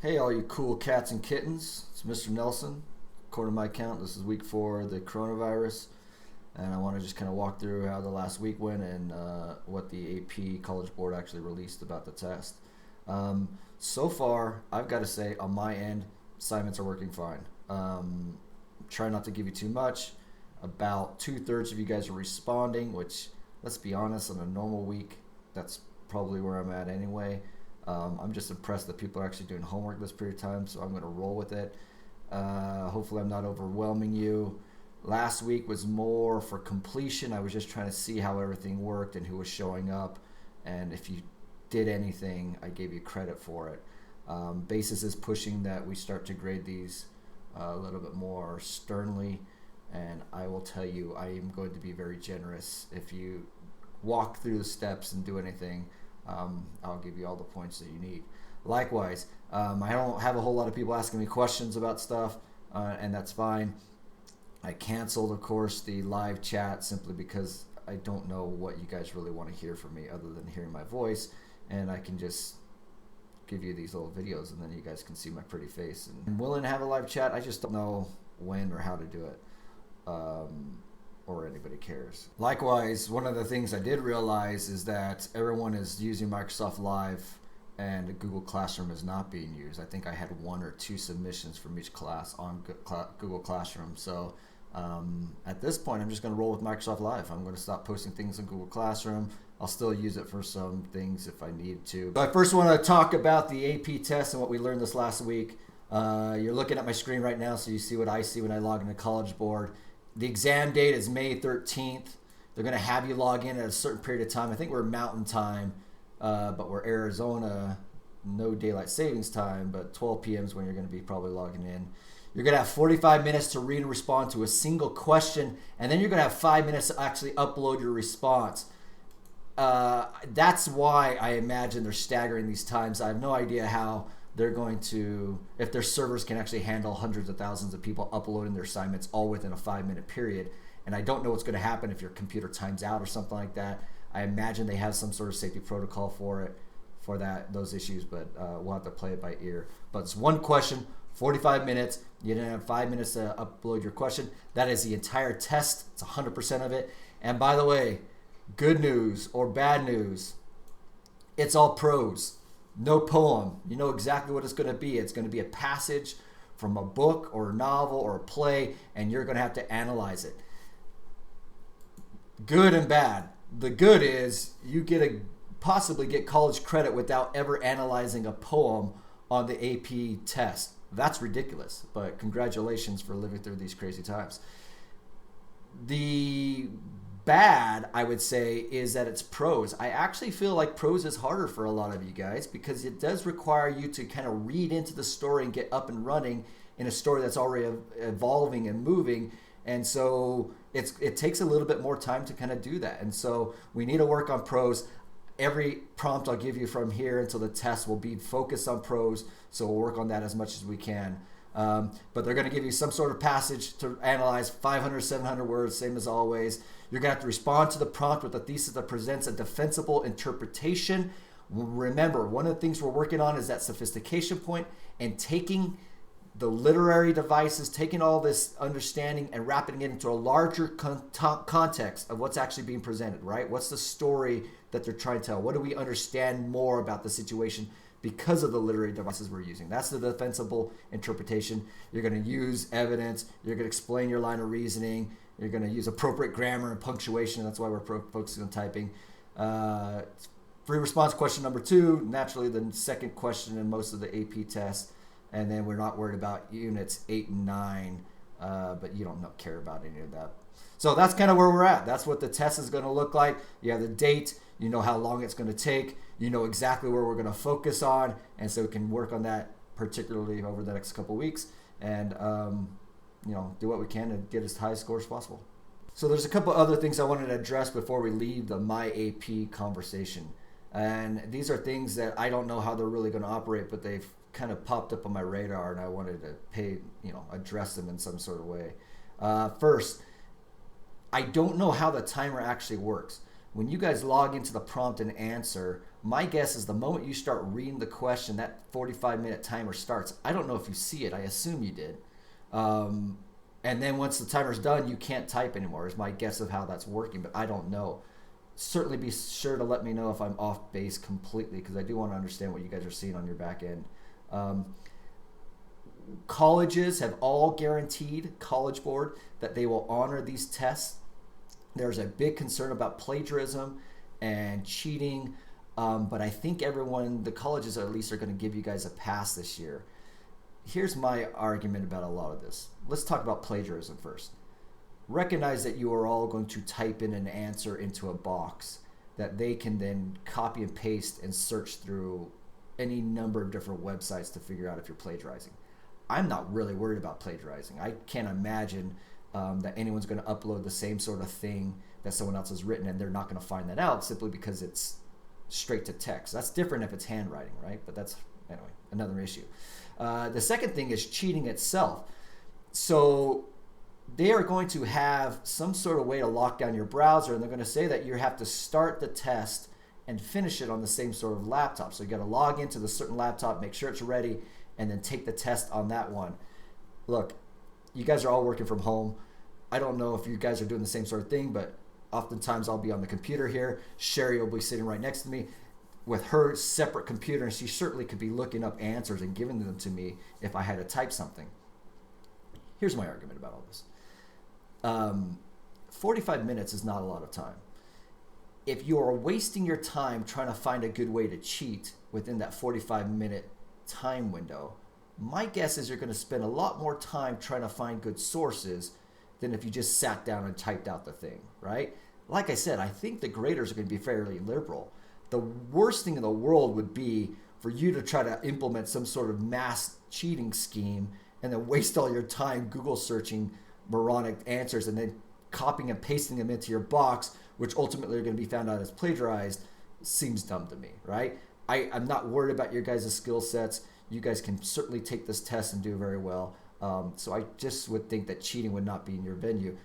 Hey, all you cool cats and kittens. It's Mr. Nelson. According to my count, this is week 4 of the coronavirus. And I want to just kind of walk through how the last week went and what the AP College Board actually released about the test. So far, I've got to say, on my end, assignments are working fine. Try not to give you too much. About two-thirds of you guys are responding, which, let's be honest, on a normal week, that's probably where I'm at anyway. I'm just impressed that people are actually doing homework this period of time, so I'm going to roll with it. Hopefully I'm not overwhelming you. Last week was more for completion. I was just trying to see how everything worked and who was showing up. And if you did anything, I gave you credit for it. Basis is pushing that we start to grade these a little bit more sternly. And I will tell you, I am going to be very generous. If you walk through the steps and do anything, I'll give you all the points that you need. Likewise, I don't have a whole lot of people asking me questions about stuff, and that's fine. I canceled, of course, the live chat simply because I don't know what you guys really want to hear from me other than hearing my voice, and I can just give you these little videos and then you guys can see my pretty face. And I'm willing to have a live chat. I just don't know when or how to do it. Or anybody cares. Likewise, one of the things I did realize is that everyone is using Microsoft Live and Google Classroom is not being used. I think I had 1 or 2 submissions from each class on Google Classroom. So at this point, I'm just going to roll with Microsoft Live. I'm going to stop posting things in Google Classroom. I'll still use it for some things if I need to. But I first want to talk about the AP test and what we learned this last week. You're looking at my screen right now, so you see what I see when I log into College Board. The exam date is May 13th. They're going to have you log in at a certain period of time. I think we're Mountain Time, but we're Arizona, no daylight savings time, but 12 p.m. is when you're going to be probably logging in. You're going to have 45 minutes to read and respond to a single question, and then you're going to have 5 minutes to actually upload your response. That's why I imagine they're staggering these times. I have no idea how they're going to, if their servers can actually handle hundreds of thousands of people uploading their assignments all within a 5-minute period. And I don't know what's going to happen if your computer times out or something like that. I imagine they have some sort of safety protocol for it, for those issues, but we'll have to play it by ear. But it's one question, 45 minutes. You didn't have 5 minutes to upload your question. That is the entire test. It's 100% of it. And by the way, good news or bad news, it's all prose. No poem. You know exactly what it's going to be. It's going to be a passage from a book or a novel or a play, and you're going to have to analyze it. Good and bad. The good is you possibly get college credit without ever analyzing a poem on the AP test. That's ridiculous, but congratulations for living through these crazy times. The bad, I would say, is that it's prose. I actually feel like prose is harder for a lot of you guys because it does require you to kind of read into the story and get up and running in a story that's already evolving and moving. And so it takes a little bit more time to kind of do that. And so we need to work on prose. Every prompt I'll give you from here until the test will be focused on prose. So we'll work on that as much as we can. But they're going to give you some sort of passage to analyze, 500, 700 words, same as always. You're going to have to respond to the prompt with a thesis that presents a defensible interpretation. Remember, one of the things we're working on is that sophistication point and taking the literary devices, taking all this understanding and wrapping it into a larger context of what's actually being presented, right? What's the story that they're trying to tell? What do we understand more about the situation because of the literary devices we're using? That's the defensible interpretation. You're going to use evidence. You're going to explain your line of reasoning. You're going to use appropriate grammar and punctuation. That's why we're focusing on typing. Free response question number 2, naturally the second question in most of the AP tests. And then we're not worried about units 8 and 9, but you don't care about any of that. So that's kind of where we're at. That's what the test is going to look like. You have the date. You know how long it's going to take. You know exactly where we're going to focus on. And so we can work on that particularly over the next couple of weeks and, do what we can to get as high a score as possible. So there's a couple other things I wanted to address before we leave the My AP conversation. And these are things that I don't know how they're really going to operate, but they've kind of popped up on my radar and I wanted to address them in some sort of way. First, I don't know how the timer actually works. when you guys log into the prompt and answer, my guess is the moment you start reading the question, that 45-minute timer starts. I don't know if you see it. I assume you did. And then once the timer's done, you can't type anymore, is my guess of how that's working, but I don't know. Certainly be sure to let me know if I'm off base completely, because I do want to understand what you guys are seeing on your back end. Colleges have all guaranteed, College Board, that they will honor these tests. There's a big concern about plagiarism and cheating, but I think the colleges at least are going to give you guys a pass this year. Here's my argument about a lot of this. Let's talk about plagiarism first. Recognize that you are all going to type in an answer into a box that they can then copy and paste and search through any number of different websites to figure out if you're plagiarizing. I'm not really worried about plagiarizing. I can't imagine that anyone's going to upload the same sort of thing that someone else has written and they're not going to find that out simply because it's straight to text. That's different if it's handwriting, right? But that's, anyway, another issue. The second thing is cheating itself. So they are going to have some sort of way to lock down your browser, and they're going to say that you have to start the test and finish it on the same sort of laptop. So you got to log into the certain laptop, make sure it's ready, and then take the test on that one. Look, you guys are all working from home. I don't know if you guys are doing the same sort of thing, but oftentimes I'll be on the computer here. Sherry will be sitting right next to me with her separate computer, and she certainly could be looking up answers and giving them to me if I had to type something. Here's my argument about all this. 45 minutes is not a lot of time. If you are wasting your time trying to find a good way to cheat within that 45-minute time window, my guess is you're going to spend a lot more time trying to find good sources than if you just sat down and typed out the thing, right? Like I said, I think the graders are going to be fairly liberal. The worst thing in the world would be for you to try to implement some sort of mass cheating scheme and then waste all your time Google searching moronic answers and then copying and pasting them into your box, which ultimately are going to be found out as plagiarized. Seems dumb to me, right? I'm not worried about your guys' skill sets. You guys can certainly take this test and do very well. So I just would think that cheating would not be in your venue.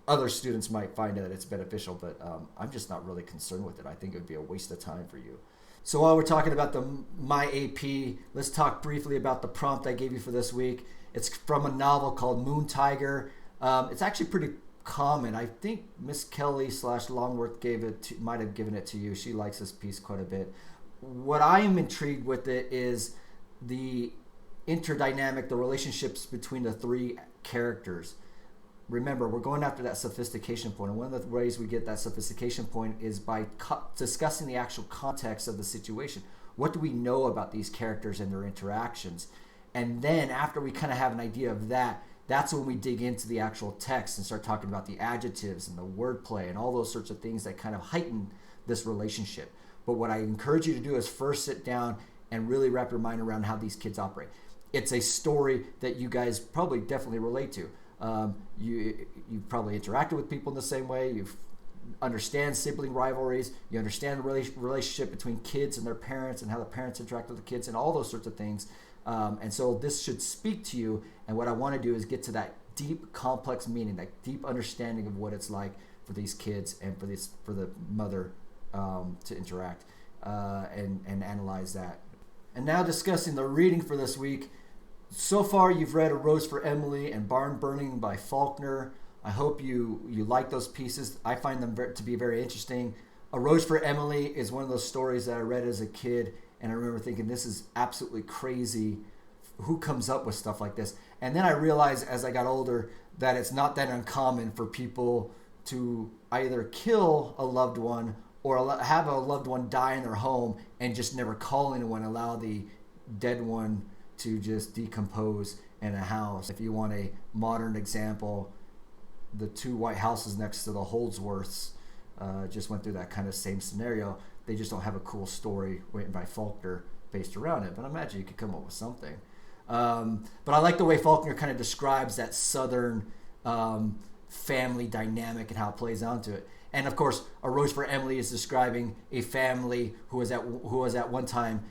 Other students might find that it's beneficial, but I'm just not really concerned with it. I think it would be a waste of time for you. So while we're talking about my AP, let's talk briefly about the prompt I gave you for this week. It's from a novel called Moon Tiger. It's actually pretty common. I think Miss Kelly / Longworth might have given it to you. She likes this piece quite a bit. What I am intrigued with it is the interdynamic, the relationships between the three characters. Remember, we're going after that sophistication point, and one of the ways we get that sophistication point is by discussing the actual context of the situation. What do we know about these characters and their interactions? And then after we kind of have an idea of that, that's when we dig into the actual text and start talking about the adjectives and the wordplay and all those sorts of things that kind of heighten this relationship. But what I encourage you to do is first sit down and really wrap your mind around how these kids operate. It's a story that you guys probably definitely relate to. You've probably interacted with people in the same way. You understand sibling rivalries. You understand the relationship between kids and their parents and how the parents interact with the kids and all those sorts of things. And so this should speak to you. And what I want to do is get to that deep, complex meaning, that deep understanding of what it's like for these kids and for the mother to interact and analyze that. And now discussing the reading for this week. So far, you've read A Rose for Emily and Barn Burning by Faulkner. I hope you like those pieces. I find them to be very interesting. A Rose for Emily is one of those stories that I read as a kid, and I remember thinking, this is absolutely crazy. Who comes up with stuff like this? And then I realized as I got older that it's not that uncommon for people to either kill a loved one or have a loved one die in their home and just never call anyone, allow the dead one to just decompose in a house. If you want a modern example, the two white houses next to the Holdsworths just went through that kind of same scenario. They just don't have a cool story written by Faulkner based around it, but I imagine you could come up with something. But I like the way Faulkner kind of describes that Southern family dynamic and how it plays onto it. And of course, A Rose for Emily is describing a family who was at one time,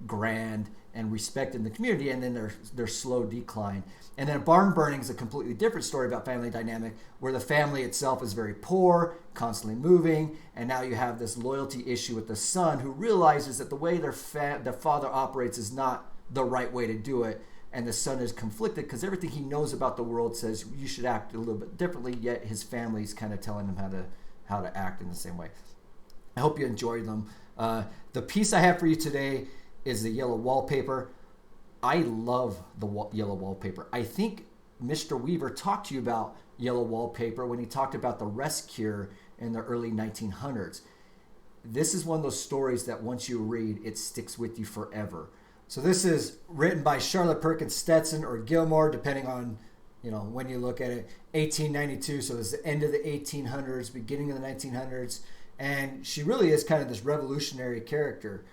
grand and respect in the community, and then their slow decline. And then barn burning is a completely different story about family dynamic, where the family itself is very poor, constantly moving, and now you have this loyalty issue with the son who realizes that the way their father operates is not the right way to do it, and the son is conflicted because everything he knows about the world says you should act a little bit differently, yet his family's kind of telling him how to act in the same way. I hope you enjoyed them. The piece I have for you today is the yellow wallpaper. I love the yellow wallpaper. I think Mr. Weaver talked to you about yellow wallpaper when he talked about the rest cure in the early 1900s. This is one of those stories that once you read, it sticks with you forever. So this is written by Charlotte Perkins Stetson or Gilmore, depending on when you look at it. 1892, so it's the end of the 1800s, beginning of the 1900s, and she really is kind of this revolutionary character.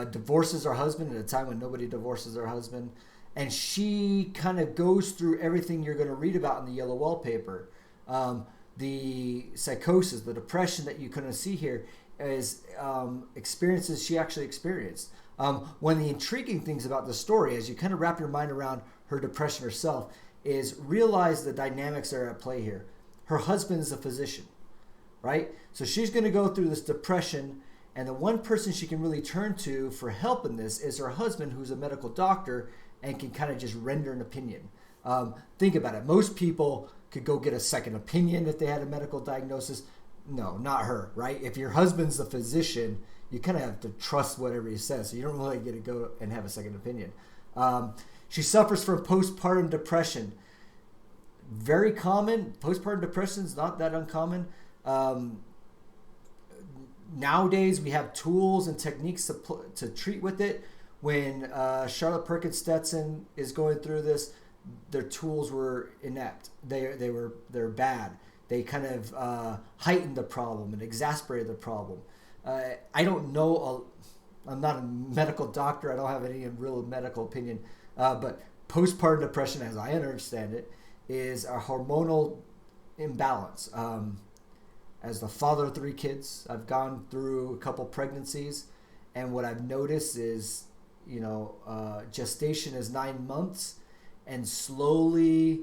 Divorces her husband at a time when nobody divorces their husband, and she kind of goes through everything you're going to read about in the yellow wallpaper. The psychosis, the depression that you kind of see here is experiences she actually experienced. One of the intriguing things about the story, as you kind of wrap your mind around her depression herself, is realize the dynamics that are at play here. Her husband is a physician, right? So she's going to go through this depression, and the one person she can really turn to for help in this is her husband, who's a medical doctor and can kind of just render an opinion. Think about it. Most people could go get a second opinion if they had a medical diagnosis. No, not her, right? If your husband's a physician, you kind of have to trust whatever he says. So you don't really get to go and have a second opinion. She suffers from postpartum depression. Very common. Postpartum depression is not that uncommon. Nowadays, we have tools and techniques to treat with it. When Charlotte Perkins Stetson is going through this, their tools were inept. They're bad. They kind of heightened the problem and exasperated the problem. I don't know. I'm not a medical doctor. I don't have any real medical opinion. But postpartum depression, as I understand it, is a hormonal imbalance. As the father of 3 kids, I've gone through a couple pregnancies, and what I've noticed is, gestation is 9 months, and slowly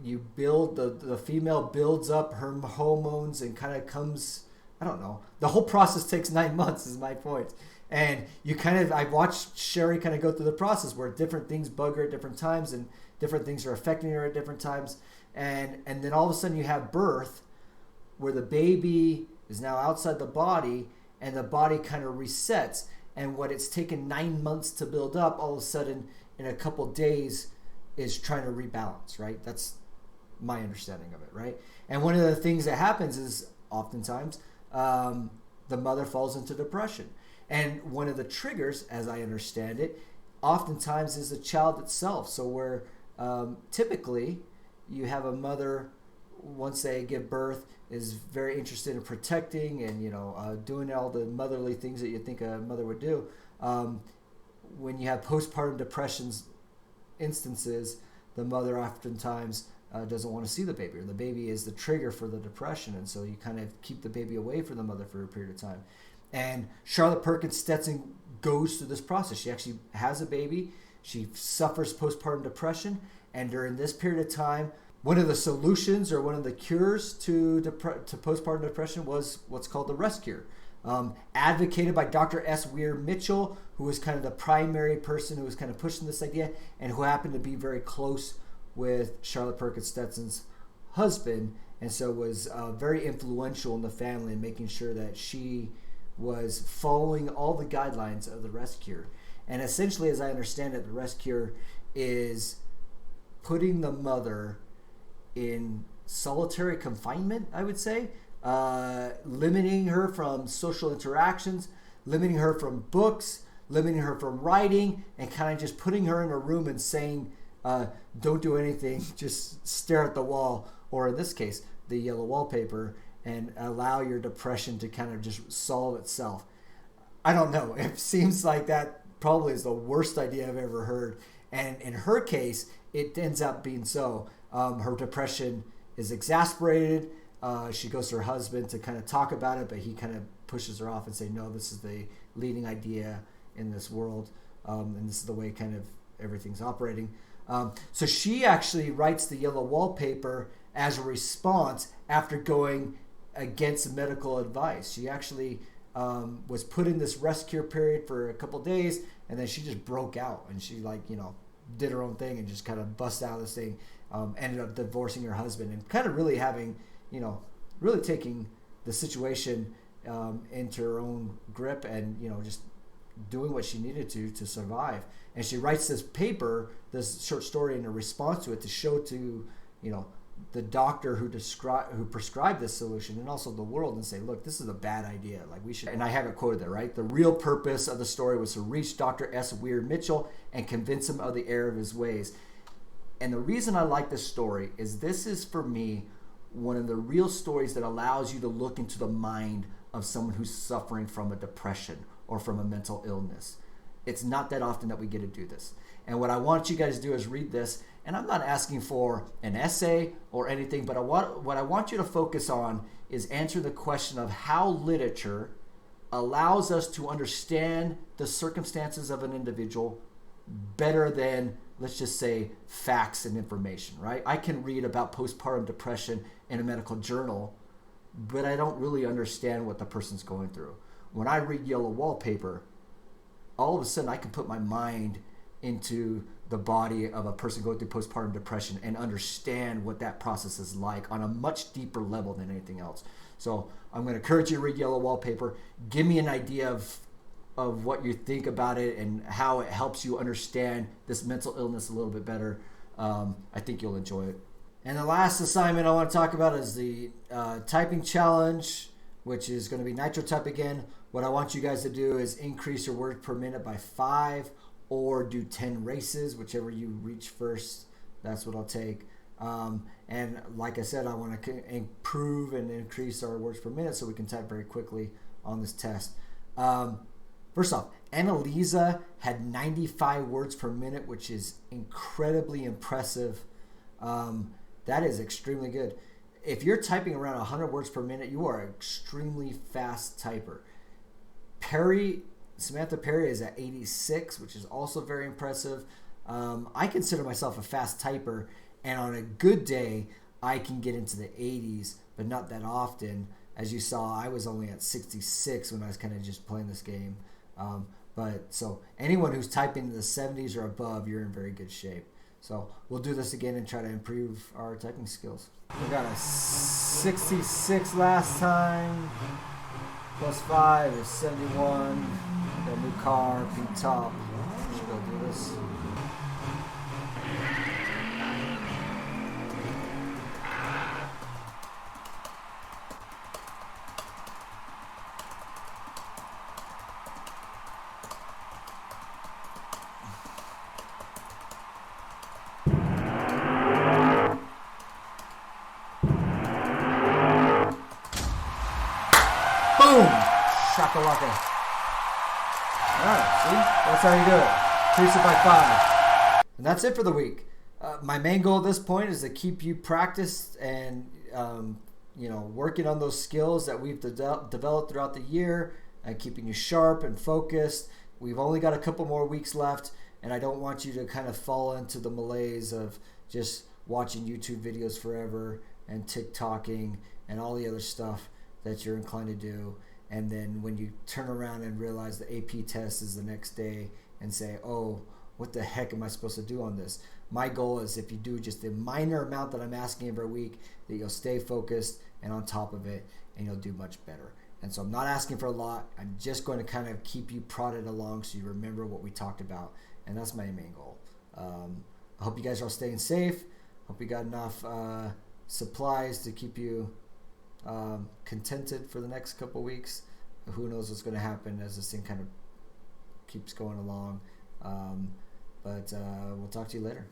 you build, the female builds up her hormones and kind of comes, I don't know, the whole process takes 9 months is my point. And I watched Sherry kind of go through the process where different things bug her at different times and different things are affecting her at different times. And then all of a sudden you have birth where the baby is now outside the body and the body kind of resets. And what it's taken 9 months to build up, all of a sudden in a couple days is trying to rebalance, right? That's my understanding of it, right? And one of the things that happens is oftentimes the mother falls into depression. And one of the triggers, as I understand it, oftentimes is the child itself. So where typically you have a mother, once they give birth, is very interested in protecting and doing all the motherly things that you think a mother would do. When you have postpartum depressions instances, the mother oftentimes doesn't want to see the baby, or the baby is the trigger for the depression, and so you kind of keep the baby away from the mother for a period of time. And Charlotte Perkins Stetson goes through this process. She actually has a baby. She suffers postpartum depression, and during this period of time, one of the solutions or one of the cures to postpartum depression was what's called the rest cure, advocated by Dr. S. Weir Mitchell, who was kind of the primary person who was kind of pushing this idea and who happened to be very close with Charlotte Perkins Stetson's husband, and so was very influential in the family in making sure that she was following all the guidelines of the rest cure. And essentially, as I understand it, the rest cure is putting the mother in solitary confinement, I would say, limiting her from social interactions, limiting her from books, limiting her from writing, and kind of just putting her in a room and saying, don't do anything, just stare at the wall, or in this case, the yellow wallpaper, and allow your depression to kind of just solve itself. I don't know. It seems like that probably is the worst idea I've ever heard. And in her case, it ends up being so. Her depression is exasperated. She goes to her husband to kind of talk about it, but he kind of pushes her off and say, no, this is the leading idea. in this world, and this is the way kind of everything's operating. So she actually writes the yellow wallpaper as a response after going against medical advice. She actually was put in this rest cure period for a couple days, and then she just broke out, and she did her own thing and just kind of bust out of this thing. Ended up divorcing her husband and kind of really having, really taking the situation into her own grip, and just doing what she needed to survive. And she writes this paper, this short story, in a response to it, to show to the doctor who prescribed this solution, and also the world, and say, look, this is a bad idea. Like, we should. And I have it quoted there, right? The real purpose of the story was to reach Dr. S. Weir Mitchell and convince him of the error of his ways. And the reason I like this story is this is, for me, one of the real stories that allows you to look into the mind of someone who's suffering from a depression or from a mental illness. It's not that often that we get to do this. And what I want you guys to do is read this. And I'm not asking for an essay or anything, but what I want you to focus on is answer the question of how literature allows us to understand the circumstances of an individual better than, let's just say, facts and information, right? I can read about postpartum depression in a medical journal, but I don't really understand what the person's going through. When I read Yellow Wallpaper, all of a sudden I can put my mind into the body of a person going through postpartum depression and understand what that process is like on a much deeper level than anything else. So I'm going to encourage you to read Yellow Wallpaper. Give me an idea of what you think about it and how it helps you understand this mental illness a little bit better. I think you'll enjoy it. And the last assignment I want to talk about is the typing challenge, which is going to be NitroType again. What I want you guys to do is increase your words per minute by 5, or do 10 races, whichever you reach first. That's what I'll take. And like I said, I want to improve and increase our words per minute so we can type very quickly on this test. First off, Annalisa had 95 words per minute, which is incredibly impressive. That is extremely good. If you're typing around 100 words per minute, you are an extremely fast typer. Samantha Perry is at 86, which is also very impressive. I consider myself a fast typer, and on a good day, I can get into the 80s, but not that often. As you saw, I was only at 66 when I was kind of just playing this game. So anyone who's typing in the 70s or above, you're in very good shape. So we'll do this again and try to improve our typing skills. We got a 66 last time. Plus 5 is 71. Got a new car, pink top. Should go do this. Boom! Shakalaka. Alright, see? That's how you do it. Increase it by 5. And that's it for the week. My main goal at this point is to keep you practiced and working on those skills that we've developed throughout the year and keeping you sharp and focused. We've only got a couple more weeks left, and I don't want you to kind of fall into the malaise of just watching YouTube videos forever and TikToking and all the other stuff that you're inclined to do. And then when you turn around and realize the AP test is the next day and say, oh, what the heck am I supposed to do on this? My goal is, if you do just the minor amount that I'm asking every week, that you'll stay focused and on top of it, and you'll do much better. And so I'm not asking for a lot. I'm just going to kind of keep you prodded along so you remember what we talked about. And that's my main goal. I hope you guys are all staying safe. Hope you got enough supplies to keep you contented for the next couple weeks. Who knows what's going to happen as this thing kind of keeps going along. But we'll talk to you later.